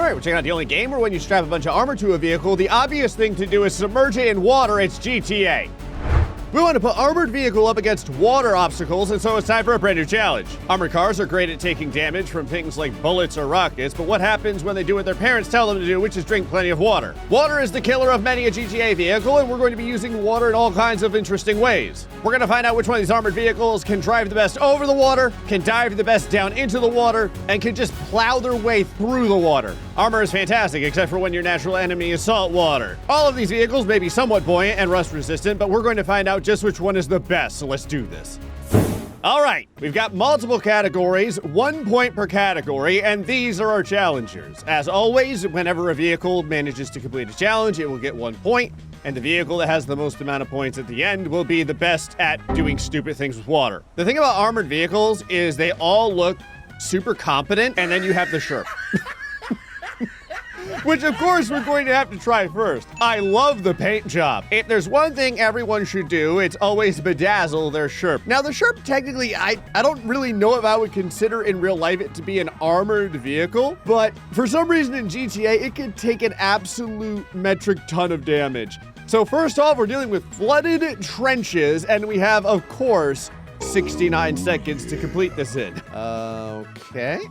All right, we're checking out the only game where when you strap a bunch of armor to a vehicle, the obvious thing to do is submerge it in water. It's GTA. We want to put armored vehicle up against water obstacles, and so it's time for a brand new challenge. Armored cars are great at taking damage from things like bullets or rockets, but what happens when they do what their parents tell them to do, which is drink plenty of water? Water is the killer of many a GTA vehicle, and we're going to be using water in all kinds of interesting ways. We're going to find out which one of these armored vehicles can drive the best over the water, can dive the best down into the water, and can just plow their way through the water. Armor is fantastic, except for when your natural enemy is salt water. All of these vehicles may be somewhat buoyant and rust resistant, but we're going to find out just which one is the best, so let's do this. All right, we've got multiple categories, 1 point per category, and these are our challengers. As always, whenever a vehicle manages to complete a challenge, it will get 1 point, and the vehicle that has the most amount of points at the end will be the best at doing stupid things with water. The thing about armored vehicles is they all look super competent, and then you have the Sherp. Which, of course, we're going to have to try first. I love the paint job. If there's one thing everyone should do, it's always bedazzle their Sherp. Now, the Sherp, technically, I don't really know if I would consider in real life it to be an armored vehicle, but for some reason in GTA, it can take an absolute metric ton of damage. So first off, we're dealing with flooded trenches, and we have, of course, 69 seconds to complete this in. Okay.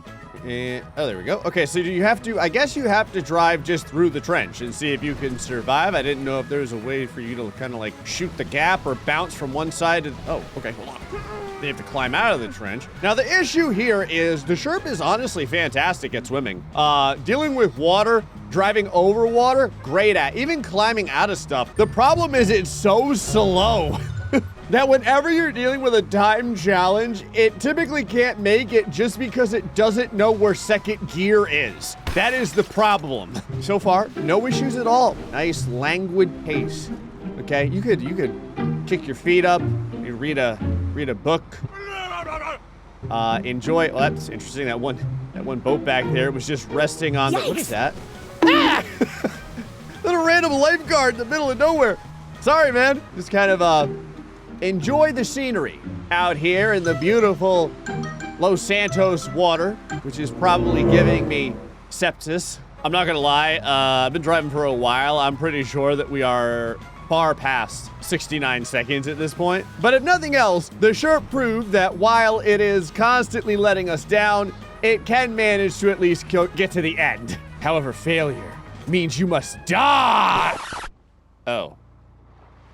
And, oh, there we go. Okay, so do you have to, I guess you have to drive just through the trench and see if you can survive. I didn't know if there was a way for you to kind of like shoot the gap or bounce from one side to, oh, okay, hold on. They have to climb out of the trench. Now, the issue here is the Sherp is honestly fantastic at swimming. Dealing with water, driving over water, great at. Even climbing out of stuff. The problem is it's so slow. That whenever you're dealing with a time challenge, it typically can't make it just because it doesn't know where second gear is. That is the problem. So far, no issues at all. Nice languid pace. Okay, you could kick your feet up, you read a book. Enjoy. Well, that's interesting. That one boat back there was just resting on the. What is that? Ah! Little random lifeguard in the middle of nowhere. Sorry, man. Just kind of enjoy the scenery out here in the beautiful Los Santos water, which is probably giving me sepsis. I'm not gonna lie, I've been driving for a while. I'm pretty sure that we are far past 69 seconds at this point. But if nothing else, the Sherp proved that while it is constantly letting us down, it can manage to at least get to the end. However, failure means you must die. Oh,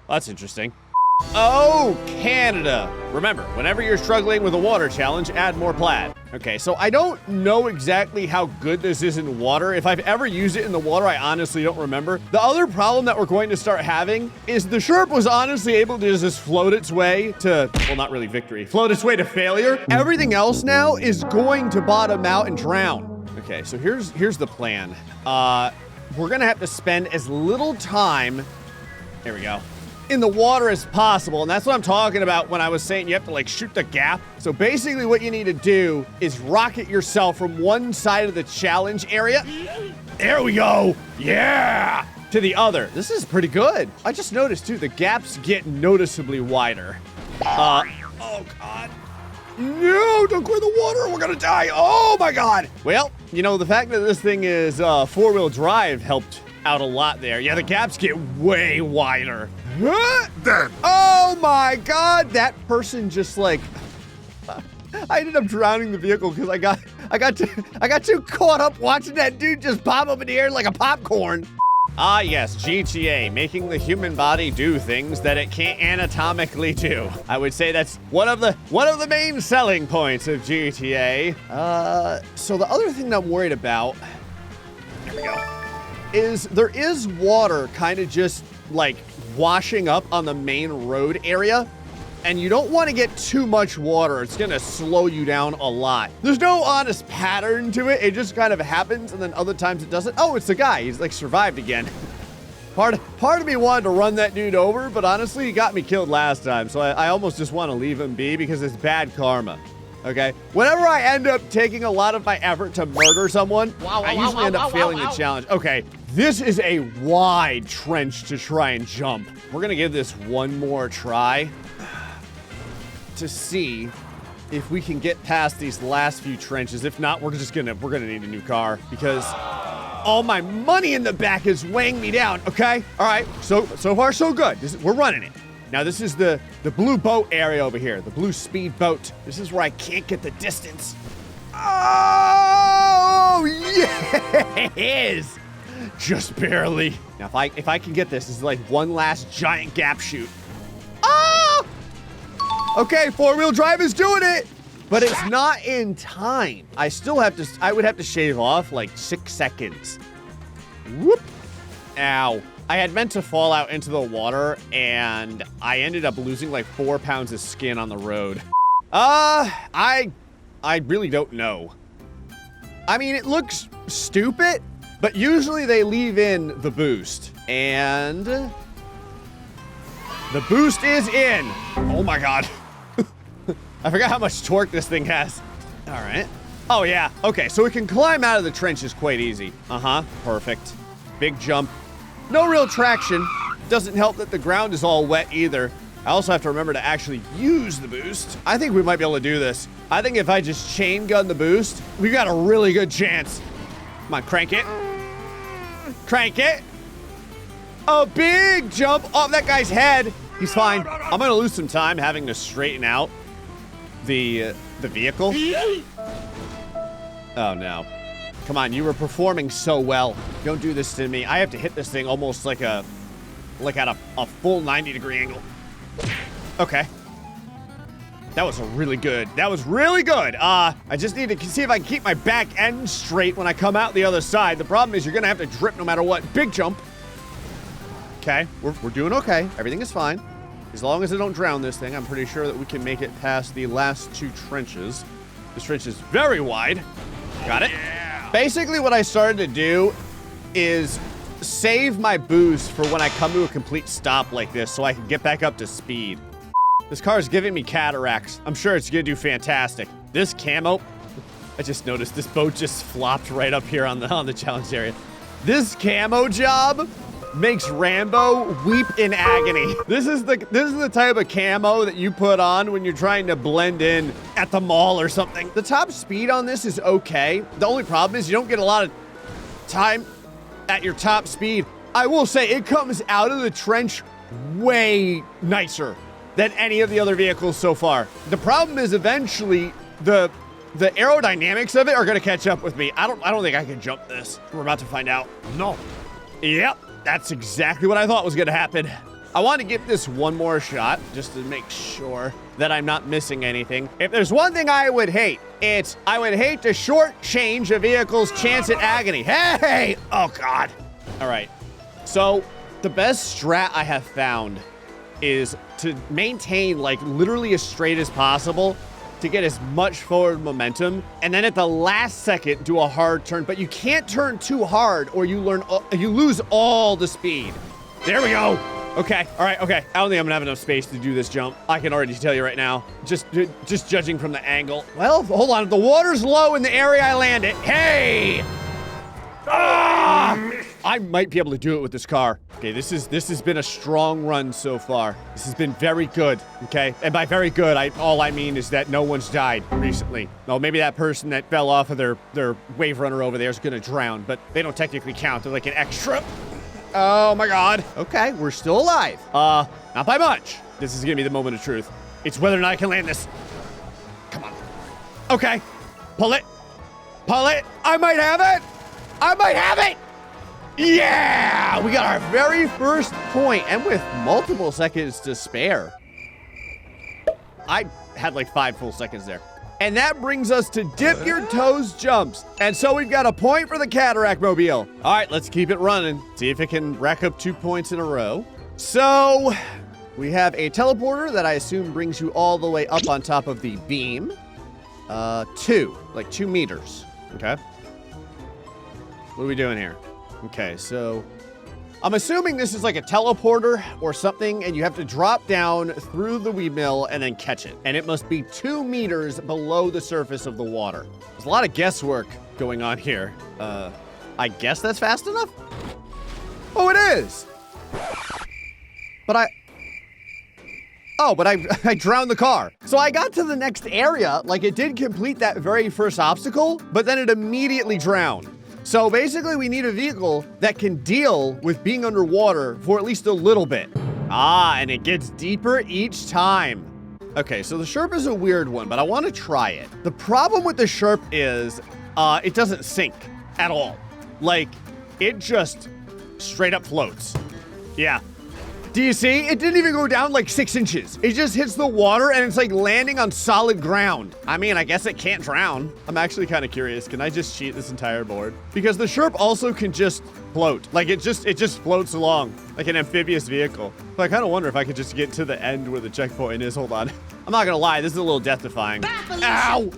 that's interesting. Oh, Canada. Remember, whenever you're struggling with a water challenge, add more plaid. Okay, so I don't know exactly how good this is in water. If I've ever used it in the water, I honestly don't remember. The other problem that we're going to start having is the Sherp was honestly able to just float its way to, well, not really victory, float its way to failure. Everything else now is going to bottom out and drown. Okay, so here's the plan. We're gonna have to spend as little time, there we go, in the water as possible, and that's what I'm talking about when I was saying you have to like shoot the gap. So basically what you need to do is rocket yourself from one side of the challenge area, there we go, yeah, to the other. This is pretty good. I just noticed too, the gaps get noticeably wider. Oh God. No, don't go in the water, we're gonna die. Oh my God. Well, you know, the fact that this thing is four-wheel drive helped out a lot there. Yeah, the gaps get way wider. Oh my God, that person just like, I ended up drowning the vehicle because I got too caught up watching that dude just pop up in the air like a popcorn. Ah yes, GTA, making the human body do things that it can't anatomically do. I would say that's one of the main selling points of GTA. So the other thing that I'm worried about, there we go, is there is water kind of just like washing up on the main road area, and you don't want to get too much water. It's gonna slow you down a lot. There's no honest pattern to it. It just kind of happens, and then other times it doesn't. Oh, it's the guy. He's like survived again. Part of me wanted to run that dude over, but honestly, he got me killed last time, so I almost just want to leave him be because it's bad karma. Okay? Whenever I end up taking a lot of my effort to murder someone, I usually end up failing the challenge. Okay, this is a wide trench to try and jump. We're gonna give this one more try to see if we can get past these last few trenches. If not, we're gonna need a new car because All my money in the back is weighing me down, okay? All right, so far so good. We're running it. Now this is the blue boat area over here, the blue speed boat. This is where I can't get the distance. Oh, yes! Just barely. Now if I can get this is like one last giant gap shoot. Oh! Okay, four-wheel drive is doing it, but it's not in time. I would have to shave off like 6 seconds. Whoop. Ow. I had meant to fall out into the water, and I ended up losing like 4 pounds of skin on the road. I really don't know. I mean, it looks stupid, but usually they leave in the boost. And the boost is in. Oh my God. I forgot how much torque this thing has. All right. Oh yeah, okay, so we can climb out of the trenches quite easy. Uh-huh, perfect. Big jump. No real traction. Doesn't help that the ground is all wet either. I also have to remember to actually use the boost. I think we might be able to do this. I think if I just chain gun the boost, we've got a really good chance. Come on, crank it. Crank it. A big jump off that guy's head. He's fine. I'm gonna lose some time having to straighten out the vehicle. Oh no. Come on, you were performing so well. Don't do this to me. I have to hit this thing almost like at a full 90-degree angle. Okay. That was really good. That was really good. I just need to see if I can keep my back end straight when I come out the other side. The problem is you're gonna have to drip no matter what. Big jump. Okay, we're doing okay. Everything is fine. As long as I don't drown this thing, I'm pretty sure that we can make it past the last 2 trenches. This trench is very wide. Got it? Yeah. Basically, what I started to do is save my boost for when I come to a complete stop like this so I can get back up to speed. This car is giving me cataracts. I'm sure it's gonna do fantastic. This camo, I just noticed this boat just flopped right up here on the challenge area. This camo job makes Rambo weep in agony. This is the type of camo that you put on when you're trying to blend in at the mall or something. The top speed on this is okay. The only problem is you don't get a lot of time at your top speed. I will say it comes out of the trench way nicer than any of the other vehicles so far. The problem is eventually the aerodynamics of it are gonna catch up with me. I don't think I can jump this. We're about to find out. No. Yep. That's exactly what I thought was gonna happen. I want to give this one more shot just to make sure that I'm not missing anything. If there's one thing I would hate, I would hate to shortchange a vehicle's chance at agony. Hey! Oh God. All right. So the best strat I have found is to maintain like literally as straight as possible to get as much forward momentum, and then at the last second do a hard turn, but you can't turn too hard or you lose all the speed. There we go. Okay, all right, okay. I don't think I'm gonna have enough space to do this jump. I can already tell you right now, just judging from the angle. Well, hold on, the water's low in the area I landed. Hey! Ah! I might be able to do it with this car. Okay, this has been a strong run so far. This has been very good, okay? And by very good, all I mean is that no one's died recently. Oh, maybe that person that fell off of their wave runner over there is gonna drown, but they don't technically count. They're like an extra. Oh my God. Okay, we're still alive. Not by much. This is gonna be the moment of truth. It's whether or not I can land this. Come on. Okay, pull it. Pull it. I might have it. I might have it. Yeah! We got our very first point, and with multiple seconds to spare. I had like 5 full seconds there. And that brings us to dip your toes jumps. And so we've got a point for the Cataract Mobile. All right, let's keep it running. See if it can rack up 2 points in a row. So we have a teleporter that I assume brings you all the way up on top of the beam. 2 meters, okay? What are we doing here? Okay, so I'm assuming this is like a teleporter or something, and you have to drop down through the windmill and then catch it. And it must be 2 meters below the surface of the water. There's a lot of guesswork going on here. I guess that's fast enough? Oh, it is! But I drowned the car. So I got to the next area, like it did complete that very first obstacle, but then it immediately drowned. So basically we need a vehicle that can deal with being underwater for at least a little bit. Ah, and it gets deeper each time. Okay, so the Sherp is a weird one, but I want to try it. The problem with the Sherp is it doesn't sink at all. Like, it just straight up floats. Yeah. Do you see? It didn't even go down like 6 inches. It just hits the water and it's like landing on solid ground. I mean, I guess it can't drown. I'm actually kind of curious. Can I just cheat this entire board? Because the Sherp also can just float. Like it just floats along like an amphibious vehicle. So I kind of wonder if I could just get to the end where the checkpoint is. Hold on. I'm not gonna lie, this is a little death-defying. Ow! All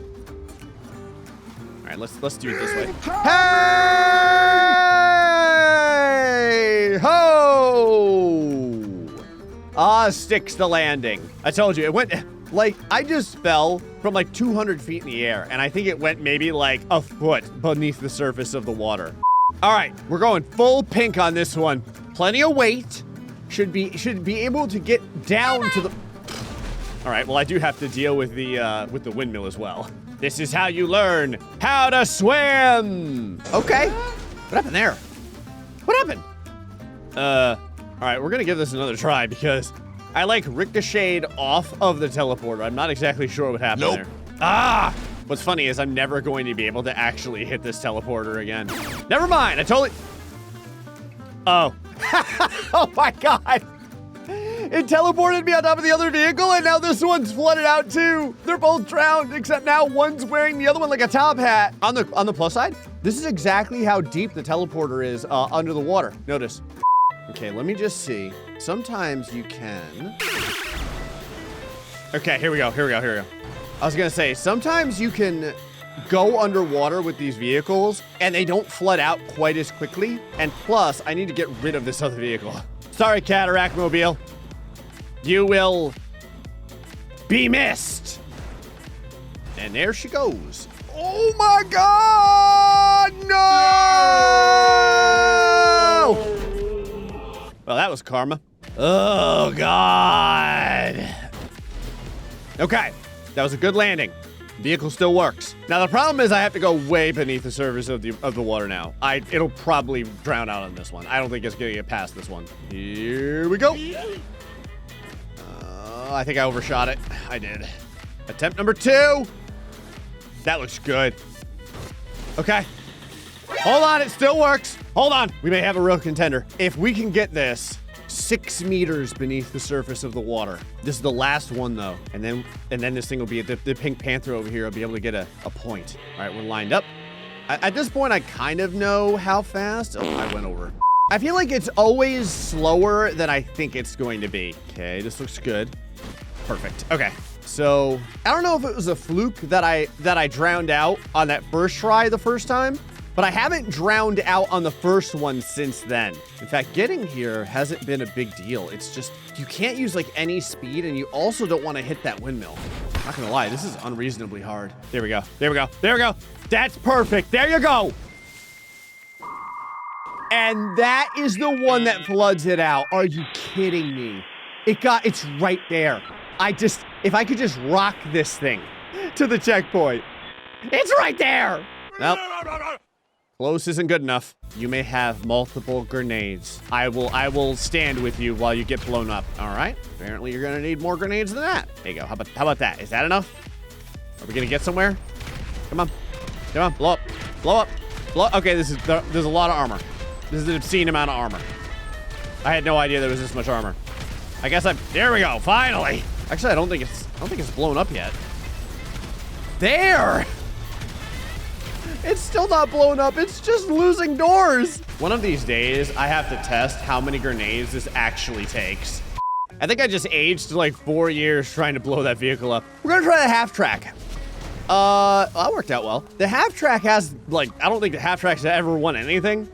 right, let's do it this way. Hey! Ho! Ah, sticks the landing. I told you, it went, like, I just fell from like 200 feet in the air, and I think it went maybe like a foot beneath the surface of the water. All right, we're going full pink on this one. Plenty of weight. Should be able to get down to the... All right, well, I do have to deal with the windmill as well. This is how you learn how to swim. Okay. What happened there? What happened? All right, we're gonna give this another try because I like ricocheted off of the teleporter. I'm not exactly sure what happened there. Ah! What's funny is I'm never going to be able to actually hit this teleporter again. Never mind, I totally... Oh. Oh my God. It teleported me on top of the other vehicle, and now this one's flooded out too. They're both drowned, except now one's wearing the other one like a top hat. On the plus side, this is exactly how deep the teleporter is under the water. Notice. Okay, let me just see. Sometimes you can... Okay, here we go. I was gonna say, sometimes you can go underwater with these vehicles, and they don't flood out quite as quickly. And plus, I need to get rid of this other vehicle. Sorry, Cataract Mobile. You will be missed. And there she goes. Oh my God, no! Well, that was karma. Oh God. Okay, that was a good landing. Vehicle still works. Now the problem is I have to go way beneath the surface of the water now. It'll probably drown out on this one. I don't think it's gonna get past this one. Here we go. I think I overshot it. I did. Attempt number 2. That looks good. Okay. Hold on, it still works. Hold on. We may have a real contender. If we can get this 6 meters beneath the surface of the water. This is the last one though. And then this thing will be, the Pink Panther over here will be able to get a point. All right, we're lined up. At this point, I kind of know how fast. Oh, I went over. I feel like it's always slower than I think it's going to be. Okay, this looks good. Perfect. Okay. So I don't know if it was a fluke that I drowned out on that first try the first time, but I haven't drowned out on the first one since then. In fact, getting here hasn't been a big deal. It's just, you can't use like any speed, and you also don't want to hit that windmill. I'm not gonna lie, this is unreasonably hard. There we go. That's perfect. There you go. And that is the one that floods it out. Are you kidding me? It's right there. If I could just rock this thing to the checkpoint. It's right there. Nope. Close isn't good enough. You may have multiple grenades. I will stand with you while you get blown up. All right. Apparently you're gonna need more grenades than that. There you go. How about that? Is that enough? Are we gonna get somewhere? Come on. Blow up. Okay, there's a lot of armor. This is an obscene amount of armor. I had no idea there was this much armor. I guess there we go, finally. Actually, I don't think it's blown up yet. There! It's still not blown up, it's just losing doors. One of these days, I have to test how many grenades this actually takes. I think I just aged like 4 years trying to blow that vehicle up. We're gonna try the half track. That worked out well. The half track has, like, I don't think the half track's ever won anything.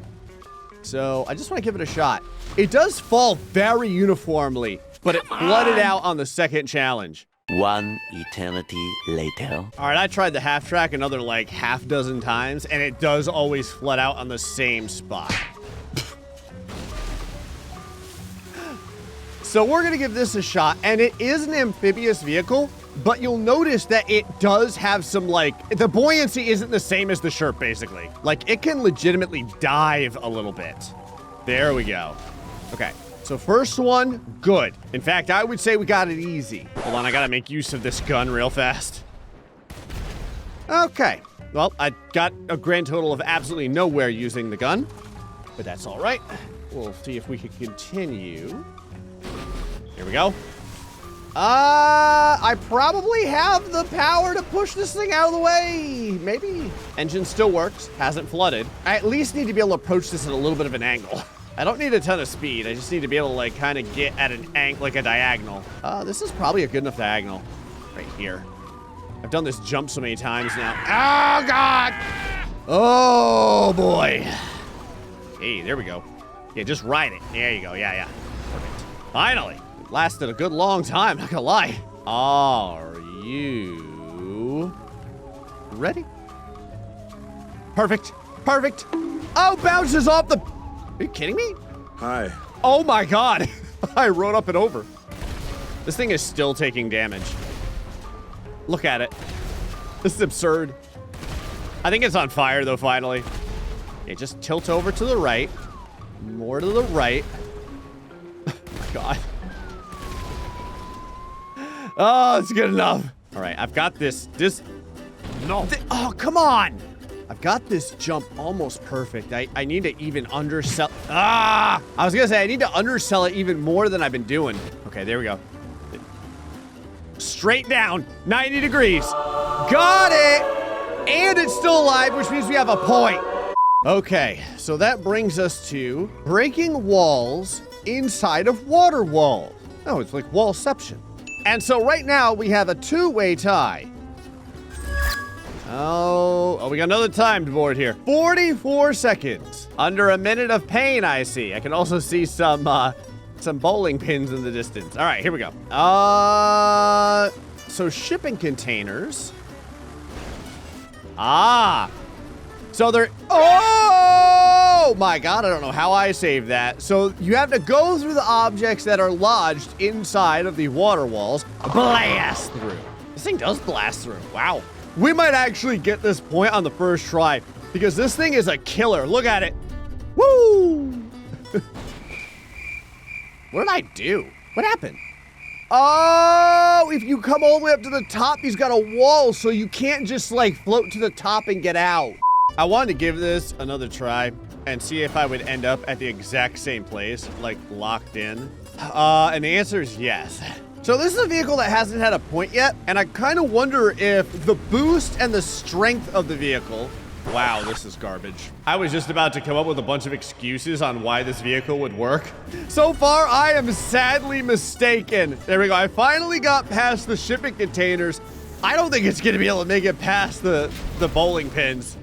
So I just want to give it a shot. It does fall very uniformly, but it flooded out on the second challenge. 1 eternity later. All right, I tried the half track another like half dozen times, and it does always flood out on the same spot. So we're gonna give this a shot, and it is an amphibious vehicle, but you'll notice that it does have some, like, the buoyancy isn't the same as the Sherp, basically. Like, it can legitimately dive a little bit. There we go. Okay, so first one, good. In fact, I would say we got it easy. Hold on, I gotta make use of this gun real fast. Okay, well, I got a grand total of absolutely nowhere using the gun, but that's all right. We'll see if we can continue. Here we go. I probably have the power to push this thing out of the way. Maybe. Engine still works, hasn't flooded. I at least need to be able to approach this at a little bit of an angle. I don't need a ton of speed. I just need to be able to, like, kind of get at an angle, like a diagonal. This is probably a good enough diagonal. Right here. I've done this jump so many times now. Oh, God! Oh, boy. Hey, there we go. Yeah, just ride it. There you go. Yeah. Perfect. Finally. It lasted a good long time, not gonna lie. Are you ready? Perfect. Oh, bounces off the... Are you kidding me? Hi. Oh my God. I rode up and over. This thing is still taking damage. Look at it. This is absurd. I think it's on fire though, finally. Yeah, just tilt over to the right. More to the right. Oh my God. Oh, it's good enough. All right, I've got this. No. Oh, come on. I've got this jump almost perfect. I need to even undersell. I was gonna say I need to undersell it even more than I've been doing. Okay, there we go. Straight down, 90 degrees. Got it. And it's still alive, which means we have a point. Okay, so that brings us to breaking walls inside of water walls. Oh, it's like wallception. And so right now we have a two-way tie. Oh, we got another timed board here. 44 seconds. Under a minute of pain, I see. I can also see some bowling pins in the distance. All right, here we go. So shipping containers. So they're, oh my God, I don't know how I saved that. So you have to go through the objects that are lodged inside of the water walls, blast through. This thing does blast through, wow. We might actually get this point on the first try because this thing is a killer. Look at it. Woo! What did I do? What happened? Oh, if you come all the way up to the top, he's got a wall, so you can't just like float to the top and get out. I wanted to give this another try and see if I would end up at the exact same place, like locked in. And the answer is yes. So this is a vehicle that hasn't had a point yet, and I kind of wonder if the boost and the strength of the vehicle. Wow, this is garbage. I was just about to come up with a bunch of excuses on why this vehicle would work. So far, I am sadly mistaken. There we go. I finally got past the shipping containers. I don't think it's gonna be able to make it past the bowling pins.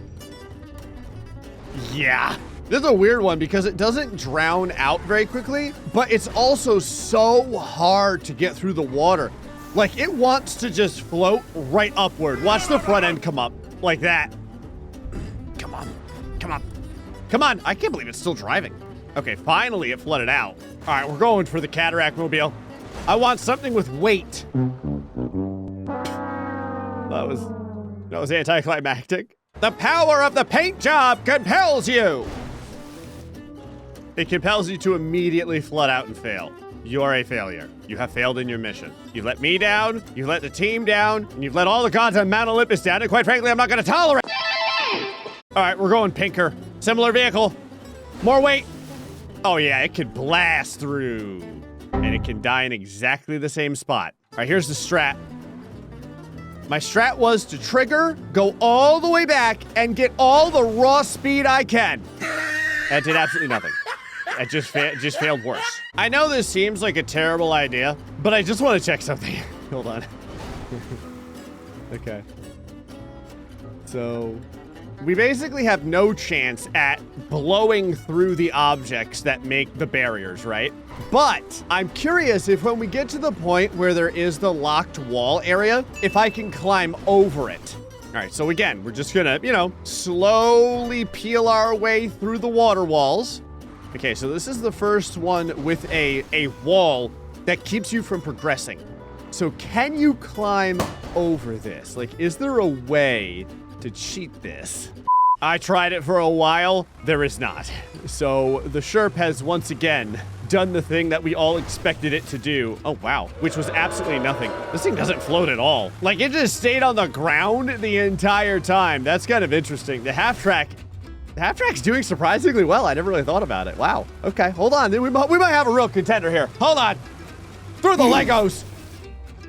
Yeah. This is a weird one because it doesn't drown out very quickly, but it's also so hard to get through the water. Like, it wants to just float right upward. Watch the front end come up like that. Come on. Come on. Come on. I can't believe it's still driving. Okay, finally it flooded out. All right, we're going for the cataract mobile. I want something with weight. That was anticlimactic. The power of the paint job compels you. It compels you to immediately flood out and fail. You are a failure. You have failed in your mission. You've let me down, you've let the team down, and you've let all the gods on Mount Olympus down, and quite frankly, I'm not gonna tolerate. All right, we're going pinker. Similar vehicle. More weight. Oh yeah, it could blast through. And it can die in exactly the same spot. All right, here's the strat. My strat was to trigger, go all the way back, and get all the raw speed I can. That did absolutely nothing. It just failed worse. I know this seems like a terrible idea, but I just want to check something. Hold on. Okay. So, we basically have no chance at blowing through the objects that make the barriers, right? But I'm curious if when we get to the point where there is the locked wall area, if I can climb over it. All right, so again, we're just gonna, slowly peel our way through the water walls. Okay, so this is the first one with a wall that keeps you from progressing. So can you climb over this? Like, is there a way to cheat this? I tried it for a while. There is not. So the Sherp has once again done the thing that we all expected it to do. Oh, wow. Which was absolutely nothing. This thing doesn't float at all. Like, it just stayed on the ground the entire time. That's kind of interesting. The half-track's doing surprisingly well. I never really thought about it. Wow. Okay, hold on. We might have a real contender here. Hold on. Through the Legos.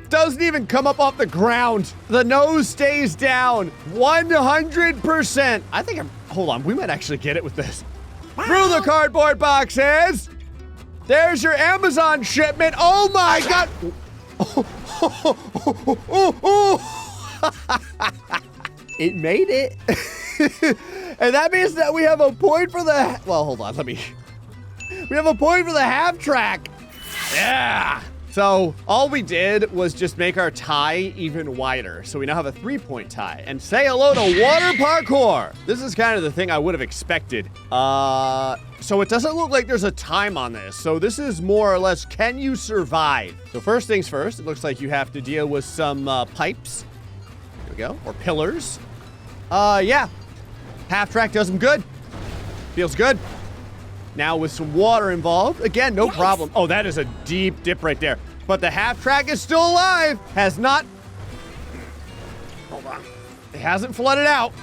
Doesn't even come up off the ground. The nose stays down 100%. I think hold on, we might actually get it with this. Through the cardboard boxes. There's your Amazon shipment. Oh my God. It made it. And that means that we have a point for the, well, hold on, we have a point for the half track. Yeah. So all we did was just make our tie even wider. So we now have a 3-point tie. And say hello to water parkour. This is kind of the thing I would have expected. So it doesn't look like there's a time on this. So this is more or less, can you survive? So first things first, it looks like you have to deal with some pipes. There we go, or pillars. Yeah, half track does them good. Feels good. Now with some water involved, again, no problem. Oh, that is a deep dip right there. But the half track is still alive. Has not, hold on. It hasn't flooded out.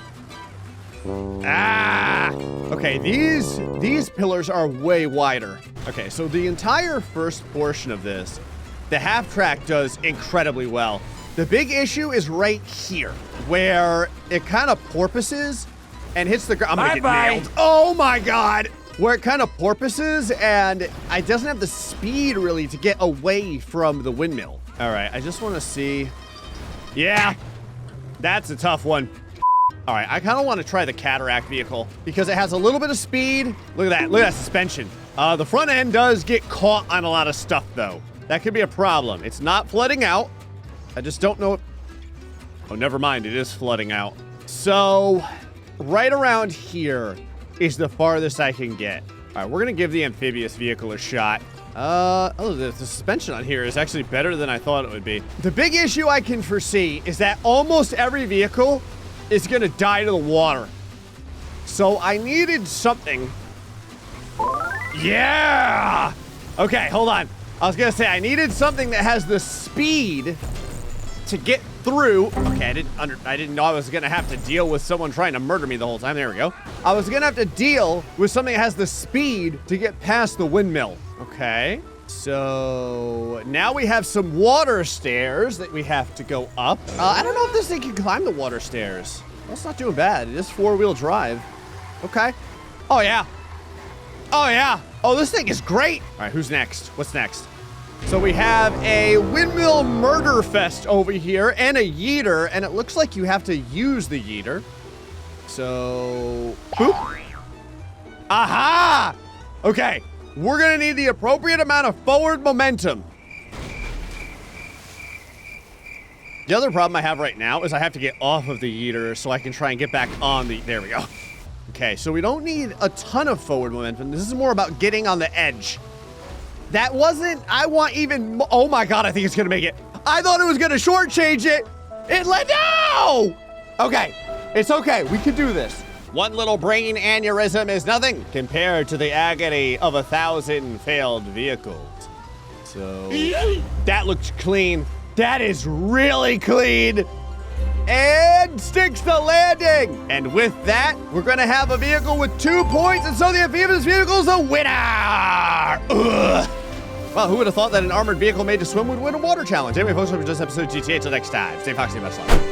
Ah, okay, these pillars are way wider. Okay, so the entire first portion of this, the half track does incredibly well. The big issue is right here, where it kind of porpoises and hits the ground. I'm gonna get nailed. Oh my God. Where it kind of porpoises and it doesn't have the speed really to get away from the windmill. All right, I just want to see. Yeah, that's a tough one. All right, I kind of want to try the cataract vehicle because it has a little bit of speed. Look at that suspension. The front end does get caught on a lot of stuff though. That could be a problem. It's not flooding out. I just don't know. Oh, never mind, it is flooding out. So right around here is the farthest I can get. All right, we're gonna give the amphibious vehicle a shot. Oh, the suspension on here is actually better than I thought it would be. The big issue I can foresee is that almost every vehicle is gonna die to the water. So I needed something. Yeah! Okay, hold on. I was gonna say I needed something that has the speed to get through. Okay, I didn't know I was gonna have to deal with someone trying to murder me the whole time. There we go. I was gonna have to deal with something that has the speed to get past the windmill. Okay, so now we have some water stairs that we have to go up. I don't know if this thing can climb the water stairs. That's not doing bad. It is 4-wheel drive. Okay. Oh yeah. Oh yeah. Oh, this thing is great. All right, who's next? What's next? So we have a windmill murder fest over here and a yeeter, and it looks like you have to use the yeeter. So, boop. Aha! Okay, we're gonna need the appropriate amount of forward momentum. The other problem I have right now is I have to get off of the yeeter so I can try and get back on the, there we go. Okay, so we don't need a ton of forward momentum. This is more about getting on the edge. That wasn't, I want even, oh my God, I think it's gonna make it. I thought it was gonna shortchange it. It let, no! Okay, it's okay, we can do this. One little brain aneurysm is nothing compared to the agony of 1,000 failed vehicles. So, that looks clean. That is really clean. And sticks the landing. And with that, we're gonna have a vehicle with 2 points, and so the amphibious vehicle's a winner. Ugh. Well, who would have thought that an armored vehicle made to swim would win a water challenge? Anyway, folks, hope you enjoyed this episode of GTA. Till next time, stay foxy, best luck.